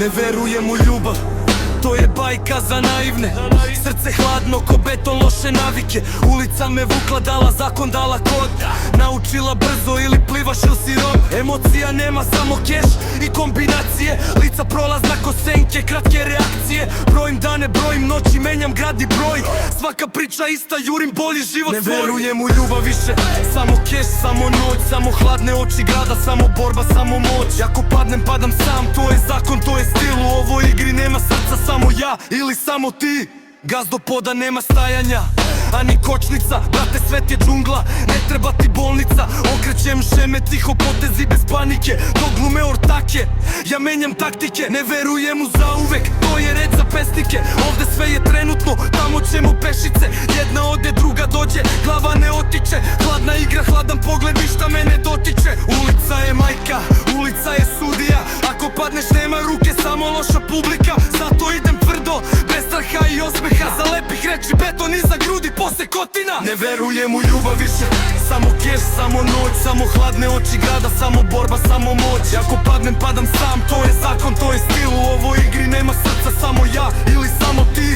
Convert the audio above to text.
Ne verujem u ljubav, to je bajka za naivne. Srce hladno ko beton, loše navike. Ulica me vukla, dala zakon, dala kod. Naučila brzo ili plivaš ili si rob. Emocija nema, samo keš i kombinacije. Lica prolazna ko senke, kratke reakcije. Brojim dane, brojim noći, menjam grad i broj. Svaka priča ista, jurim bolji život svoj. Ne verujem u ljubav više, samo keš, samo noć. Samo hladne oči grada, samo borba, samo moć. Ako padnem, padam sam, to je zakon, to je stil. U ovoj igri nema srca, samo ja ili samo ti. Gaz do poda, nema stajanja, ani kočnica. Brate, svet je džungla, ne treba ti bolnica. Okrećem šeme, tiho potezi bez panike. Do glume ortake, ja menjam taktike. Ne verujem u zauvek, to je red za pesnike. Ovde sve je trenutno, tamo ćemo pešice. Jedna ode, druga dođe, glava ne otiče. Hladna igra, hladan pogled, ništa me ne dotiče. Ulica je majka, ulica je sudija. Ako padneš nema ruke, samo loša publika. Zato idem tvrdo, bez straha i osmeha. Za lepih reči, beton iza grudi, posle kotina. Ne verujem u ljubav više, samo keš, samo noć. Samo hladne oči grada, samo borba, samo moć. Ako padnem, padam sam, to je zakon, to je stil. U ovoj igri nema srca, samo ja ili samo ti.